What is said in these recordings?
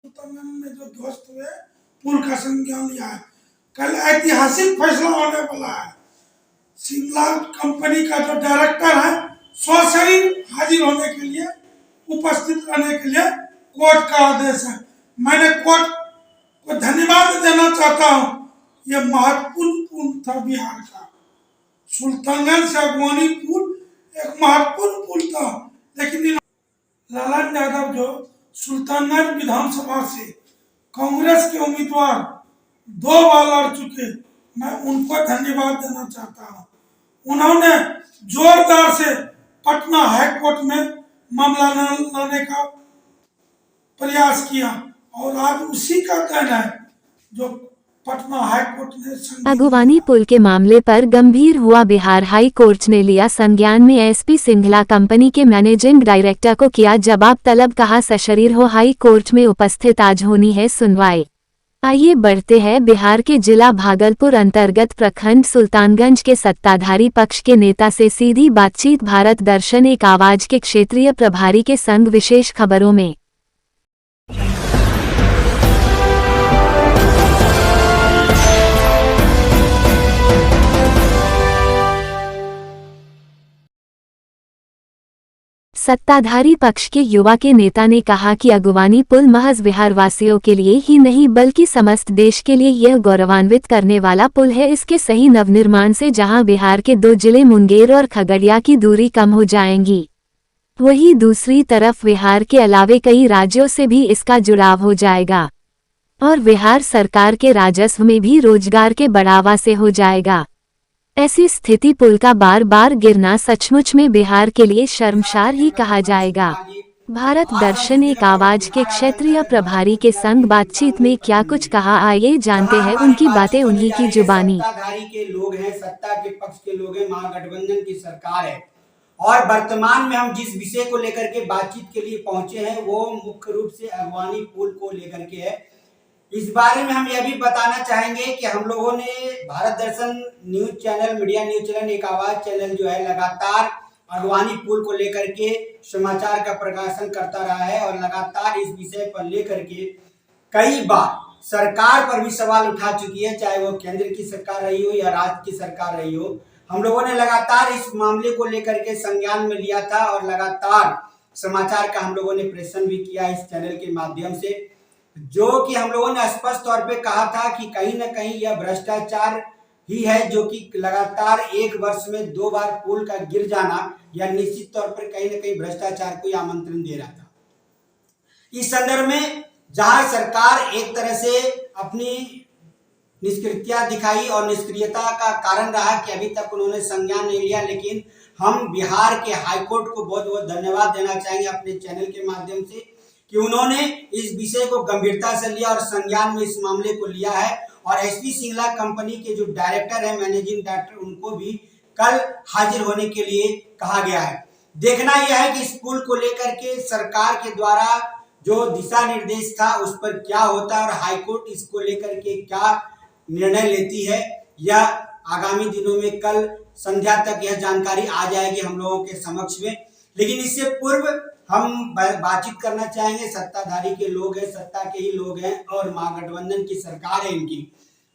सुल्तानगंज में जो ध्वस्त हुए पुल का संज्ञान लिया है। कल ऐतिहासिक फैसला होने वाला है। शिमला कंपनी का जो डायरेक्टर है सशरीर हाजिर होने के लिए, उपस्थित रहने के लिए कोर्ट का आदेश है। मैंने कोर्ट को धन्यवाद देना चाहता हूँ। ये महत्वपूर्ण पुल था बिहार का। सुल्तानगंज से अगवानी पुल एक महत्वपूर्ण पुल था, लेकिन लालन यादव जो सुल्तानगंज विधानसभा से कांग्रेस के उम्मीदवार 2 बार लड़ चुके, मैं उनको धन्यवाद देना चाहता हूँ। उन्होंने जोरदार से पटना हाईकोर्ट में मामला लाने का प्रयास किया और आज उसी का कहना है जो पटना हाईकोर्ट ने अगवानी पुल के मामले पर गंभीर हुआ। बिहार हाई कोर्ट ने लिया संज्ञान में एसपी सिंघला कंपनी के मैनेजिंग डायरेक्टर को किया जवाब तलब, कहा सशरीर हो हाई कोर्ट में उपस्थित, आज होनी है सुनवाई। आइए बढ़ते हैं। बिहार के जिला भागलपुर अंतर्गत प्रखंड सुल्तानगंज के सत्ताधारी पक्ष के नेता से सीधी बातचीत। भारत दर्शन एक आवाज के क्षेत्रीय प्रभारी के संग विशेष खबरों में। सत्ताधारी पक्ष के युवा के नेता ने कहा कि अगवानी पुल महज बिहार वासियों के लिए ही नहीं बल्कि समस्त देश के लिए यह गौरवान्वित करने वाला पुल है। इसके सही नवनिर्माण से जहां बिहार के 2 जिले मुंगेर और खगड़िया की दूरी कम हो जाएंगी, वहीं दूसरी तरफ बिहार के अलावे कई राज्यों से भी इसका जुड़ाव हो जाएगा और बिहार सरकार के राजस्व में भी रोजगार के बढ़ावा से हो जाएगा। ऐसी स्थिति पुल का बार बार गिरना सचमुच में बिहार के लिए शर्मसार ही कहा जाएगा। भारत दर्शन एक आवाज के क्षेत्रीय प्रभारी के संग बातचीत में क्या कुछ कहा, आइए जानते हैं उनकी बातें उन्हीं की जुबानी। सत्ताधारी के लोग हैं, सत्ता के पक्ष के लोग हैं, महागठबंधन की सरकार है और वर्तमान में हम जिस विषय को लेकर के बातचीत के लिए पहुंचे हैं वो मुख्य रूप से अगवानी पुल को लेकर के है। इस बारे में हम यह भी बताना चाहेंगे कि हम लोगों ने Bharat Darshan news channel, media news channel, Ek Awaaz channel जो है लगातार अगवानी पुल को लेकर के समाचार का प्रकाशन करता रहा है और लगातार इस विषय पर लेकर के कई बार सरकार पर भी सवाल उठा चुकी है, चाहे वो केंद्र की सरकार रही हो या राज्य की सरकार रही हो। हम लोगों ने लगातार इस मामले को लेकर के संज्ञान में लिया था और लगातार समाचार का हम लोगों ने प्रेषण भी किया इस चैनल के माध्यम से, जो कि हम लोगों ने स्पष्ट तौर पे कहा था कि कहीं ना कहीं यह भ्रष्टाचार ही है, जो कि लगातार 1 वर्ष में 2 बार पुल का गिर जाना या निश्चित तौर पर कहीं ना कहीं भ्रष्टाचार को आमंत्रण दे रहा था। इस संदर्भ में जहां सरकार एक तरह से अपनी निष्क्रियता दिखाई और निष्क्रियता का कारण रहा कि अभी तक उन्होंने संज्ञान नहीं लिया, लेकिन हम बिहार के हाईकोर्ट को बहुत बहुत धन्यवाद देना चाहेंगे अपने चैनल के माध्यम से कि उन्होंने इस विषय को गंभीरता से लिया और संज्ञान में इस मामले को लिया है। और एसपी सिंघला कंपनी के जो डायरेक्टर है, मैनेजिंग डायरेक्टर, उनको भी कल हाजिर होने के लिए कहा गया है। देखना यह है कि इस पुल को लेकर के सरकार के द्वारा जो दिशा निर्देश था उस पर क्या होता है और हाईकोर्ट इसको लेकर के क्या निर्णय लेती है, या आगामी दिनों में कल संध्या तक यह जानकारी आ जाएगी हम लोगों के समक्ष में। लेकिन इससे पूर्व हम बातचीत करना चाहेंगे, सत्ताधारी के लोग हैं, सत्ता के ही लोग हैं और महागठबंधन की सरकार है इनकी।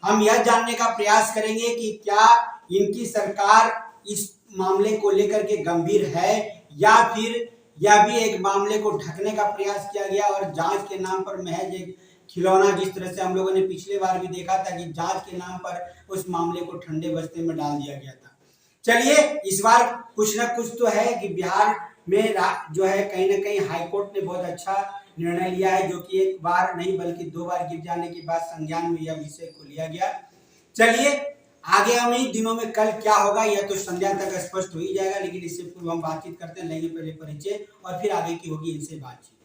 हम यह जानने का प्रयास करेंगे कि क्या इनकी सरकार इस मामले को लेकर के गंभीर है या फिर यह भी एक मामले को ढकने का प्रयास किया गया और जांच के नाम पर महज एक खिलौना, जिस तरह से हम लोगों ने पिछले बार भी देखा था कि जांच के नाम पर उस मामले को ठंडे बस्ते में डाल दिया गया था। चलिए, इस बार कुछ ना कुछ तो है कि बिहार में जो है कहीं ना कहीं हाईकोर्ट ने बहुत अच्छा निर्णय लिया है, जो कि 1 बार नहीं बल्कि 2 बार गिर जाने के बाद संज्ञान में यह विषय को लिया गया। चलिए, आगे आने दिनों में कल क्या होगा यह तो संध्या तक स्पष्ट हो ही जाएगा, लेकिन इससे पूर्व हम बातचीत करते हैं, लेंगे पहले परिचय और फिर आगे की होगी इनसे बातचीत।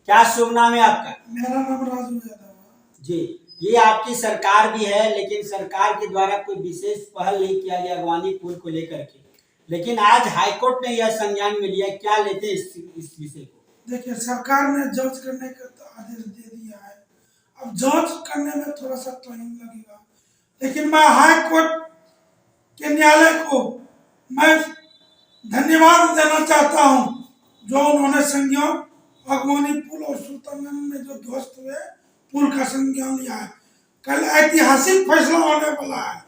क्या शुभ नाम है आपका? मेरा नाम राजू यादव जी। ये आपकी सरकार भी है, लेकिन सरकार के द्वारा कोई विशेष पहल नहीं किया गया अगवानी पुल को लेकर के, लेकिन आज हाईकोर्ट ने यह संज्ञान में लिया। क्या लेते इस विषय को? देखिए, सरकार ने जांच करने का तो आदेश दे दिया है। अब जांच करने में थोड़ा सा टाइम लगेगा, लेकिन मैं हाई कोर्ट के न्यायालय को मैं धन्यवाद देना चाहता हूं जो उन्होंने संज्ञान अगवानी पुल और सुल्तानगंज में जो ध्वस्त हुए पुल का संज्ञान लिया है। कल ऐतिहासिक फैसला होने वाला है।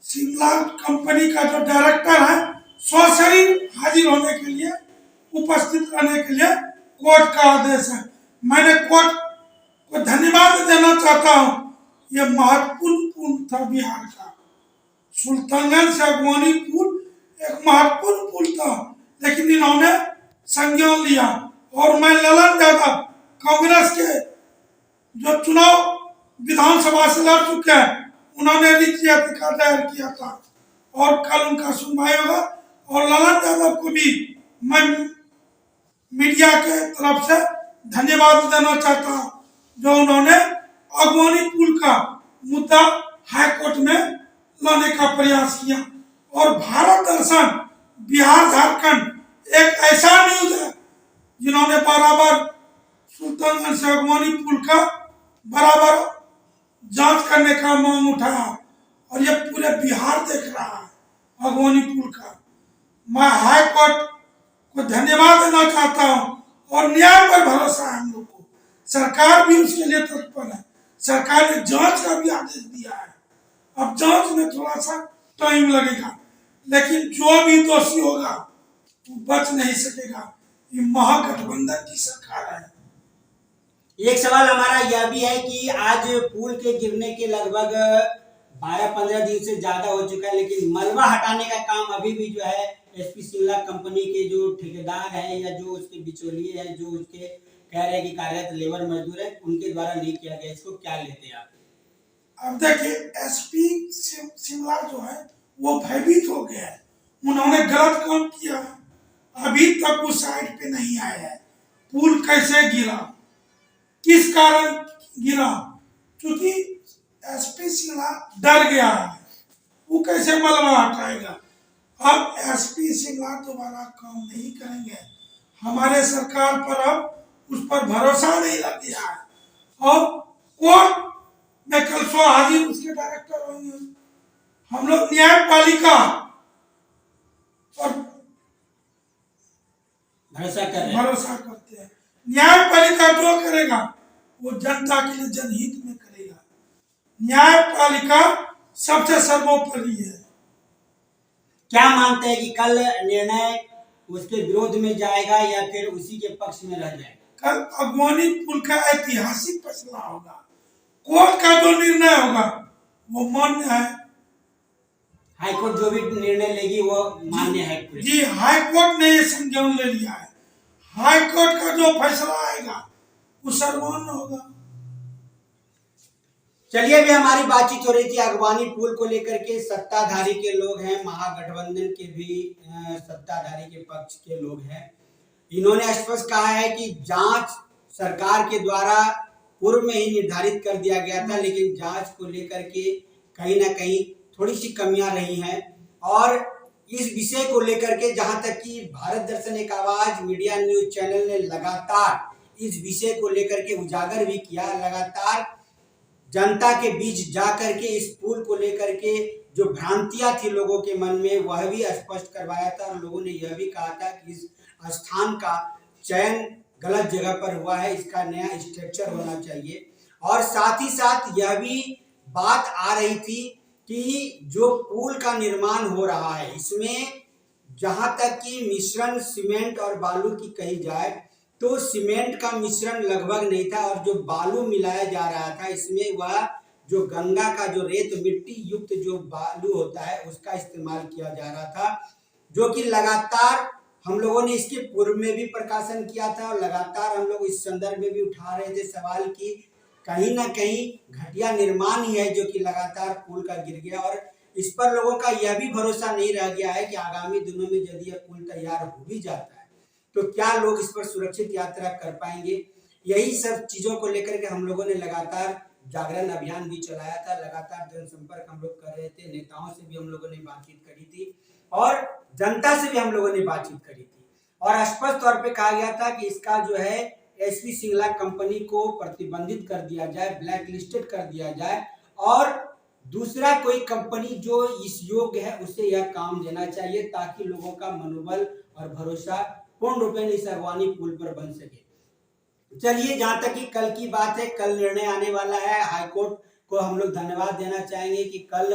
शिमला कंपनी का जो डायरेक्टर है सशरीर हाजिर होने के लिए, उपस्थित रहने के लिए कोर्ट का आदेश है। मैंने कोर्ट को धन्यवाद देना चाहता हूँ। ये महत्वपूर्ण पुल था बिहार का। सुल्तानगंज से अगवानी पुल एक महत्वपूर्ण पुल था, लेकिन इन्होंने संज्ञान लिया। और मैं ललन यादव कांग्रेस के जो चुनाव विधानसभा से लड़ चुके हैं, उन्होंने रिट याचिका दायर किया था और कल उनका सुनवाई होगा। और ललन यादव को भी मैं मीडिया के तरफ से धन्यवाद देना चाहता हूँ, जो उन्होंने अगवानी पुल का मुद्दा हाईकोर्ट में लाने का प्रयास किया। और भारत दर्शन बिहार झारखंड एक ऐसा न्यूज है जिन्होंने बराबर सुल्तानगंज से अगवानी पुल का बराबर जांच करने का मांग उठाया। और ये पूरे बिहार देख रहा है अगवानी पुल का। मैं हाई कोर्ट को धन्यवाद देना चाहता हूँ और न्याय पर भरोसा है हम लोग को। सरकार भी उसके लिए तत्पर है। सरकार ने जांच का भी आदेश दिया है। अब जांच में थोड़ा सा टाइम लगेगा, लेकिन जो भी दोषी होगा वो बच नहीं सकेगा। ये महागठबंधन की सरकार है। एक सवाल हमारा यह भी है कि आज पुल के गिरने के लगभग 12-15 दिन से ज्यादा हो चुका है, लेकिन मलबा हटाने का काम अभी भी जो है एसपी शिमला कंपनी के जो ठेकेदार हैं या जो उसके बिचौलिए हैं, जो उसके कह रहे हैं कि कार्यरत लेबर मजदूर है, उनके द्वारा नहीं किया गया। इसको क्या लेते हैं आप? अब देखिए, एसपी शिमला जो है वो भयभीत हो गया है। उन्होंने गलत काम किया, अभी तक वो साइड पे नहीं आया है। पुल कैसे गिरा, किस कारण गिरा, क्योंकि एसपी शिमला डर गया है। वो कैसे मलबा हटाएगा। अब एसपी शिमला दोबारा काम नहीं करेंगे। हमारे सरकार पर अब उस पर भरोसा नहीं रह गया है। और कोर्ट में कल सो हाजिर उसके डायरेक्टर होंगे। हम लोग न्यायपालिका और भरोसा करते हैं। न्यायपालिका जो करेगा वो जनता के लिए जनहित में करेगा। न्यायपालिका सबसे सर्वोपरि है। क्या मानते हैं कि कल निर्णय उसके विरोध में जाएगा या फिर उसी के पक्ष में रह जाएगा? कल अगवानी पुल का ऐतिहासिक फैसला होगा। कोर्ट का जो निर्णय होगा वो मान्य है। हाईकोर्ट जो भी निर्णय लेगी वो मान्य है। जी, हाईकोर्ट ने ये संज्ञान ले लिया है। हाईकोर्ट का जो फैसला आएगा वो सर्वमान्य होगा। चलिए, अभी हमारी बातचीत हो रही थी अगवानी पुल को लेकर के। सत्ताधारी के लोग हैं, महागठबंधन के भी सत्ताधारी के पक्ष के लोग हैं। इन्होंने स्पष्ट कहा है कि जांच सरकार के द्वारा पूर्व में ही निर्धारित कर दिया गया था, लेकिन जांच को लेकर के कहीं ना कहीं थोड़ी सी कमियां रही हैं। और इस विषय को लेकर के जहां तक कि भारत दर्शन एक आवाज मीडिया न्यूज चैनल ने लगातार इस विषय को लेकर के उजागर भी किया, लगातार जनता के बीच जा करके इस पुल को लेकर के जो भ्रांतियां थी लोगों के मन में वह भी स्पष्ट करवाया था। और लोगों ने यह भी कहा था कि इस स्थान का चयन गलत जगह पर हुआ है, इसका नया स्ट्रक्चर होना चाहिए। और साथ ही साथ यह भी बात आ रही थी कि जो पुल का निर्माण हो रहा है इसमें जहां तक कि मिश्रण सीमेंट और बालू की कही जाए तो सीमेंट का मिश्रण लगभग नहीं था, और जो बालू मिलाया जा रहा था इसमें वह जो गंगा का जो रेत मिट्टी युक्त जो बालू होता है उसका इस्तेमाल किया जा रहा था, जो कि लगातार हम लोगों ने इसके पूर्व में भी प्रकाशन किया था। और लगातार हम लोग इस संदर्भ में भी उठा रहे थे सवाल की कहीं ना कहीं घटिया निर्माण ही है जो कि लगातार पुल का गिर गया। और इस पर लोगों का यह भी भरोसा नहीं रह गया है कि आगामी दिनों में यदि यह पुल तैयार हो भी जाता है तो क्या लोग इस पर सुरक्षित यात्रा कर पाएंगे। यही सब चीजों को लेकर के हम लोगों ने लगातार जागरण अभियान भी चलाया था, लगातार जनसंपर्क हम लोग कर रहे थे, नेताओं से भी हम लोगों ने बातचीत करी थी और जनता से भी हम लोगों ने बातचीत करी थी। और स्पष्ट तौर पे कहा गया था कि इसका जो है एसपी शिमला कंपनी को प्रतिबंधित कर दिया जाए, ब्लैक लिस्टेड कर दिया जाए, और दूसरा कोई कंपनी जो इस योग्य है उसे यह काम देना चाहिए ताकि लोगों का मनोबल और भरोसा पूर्ण रूप में इस अगवानी पुल पर बन सके। चलिए, जहां तक कि कल की बात है, कल निर्णय आने वाला है। हाईकोर्ट को हम लोग धन्यवाद देना चाहेंगे कि कल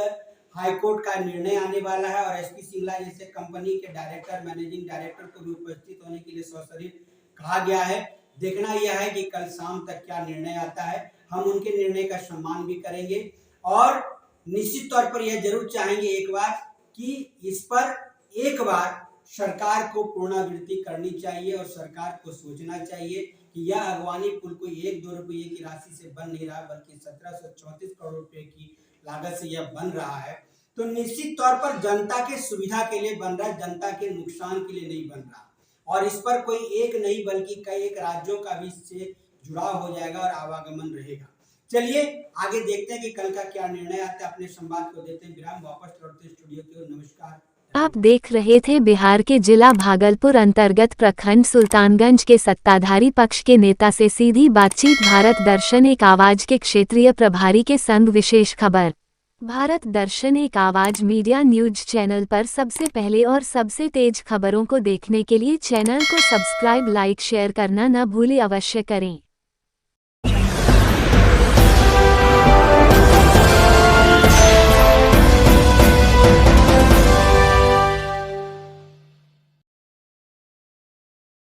हाईकोर्ट का निर्णय आने वाला है और एसपी सिंगला जैसे कंपनी के डायरेक्टर, मैनेजिंग डायरेक्टर को भी उपस्थित होने के लिए सशरीर कहा गया है। देखना यह है कि कल शाम तक क्या निर्णय आता है। हम उनके निर्णय का सम्मान भी करेंगे और निश्चित तौर पर यह जरूर चाहेंगे एक बार कि इस पर एक बार सरकार को पुनरावृत्ति करनी चाहिए और सरकार को सोचना चाहिए कि यह अगवानी पुल कोई 1-2 रुपये की राशि से बन नहीं रहा, बल्कि 1734 करोड़ रुपए की लागत से यह बन रहा है। तो निश्चित तौर पर जनता के सुविधा के लिए बन रहा है, जनता के नुकसान के लिए नहीं बन रहा। और इस पर कोई एक नहीं बल्कि कई एक राज्यों का भी इससे जुड़ाव हो जाएगा और आवागमन रहेगा। चलिए आगे देखते हैं कि कल का क्या निर्णय आता है। अपने संवाद को देते हैं विराम, वापस लौटते स्टूडियो की ओर। नमस्कार। आप देख रहे थे बिहार के जिला भागलपुर अंतर्गत प्रखंड सुल्तानगंज के सत्ताधारी पक्ष के नेता से सीधी बातचीत। भारत दर्शन एक आवाज के क्षेत्रीय प्रभारी के संग विशेष खबर। भारत दर्शन एक आवाज मीडिया न्यूज चैनल पर सबसे पहले और सबसे तेज खबरों को देखने के लिए चैनल को सब्सक्राइब, लाइक, शेयर करना न भूलें। अवश्य करें।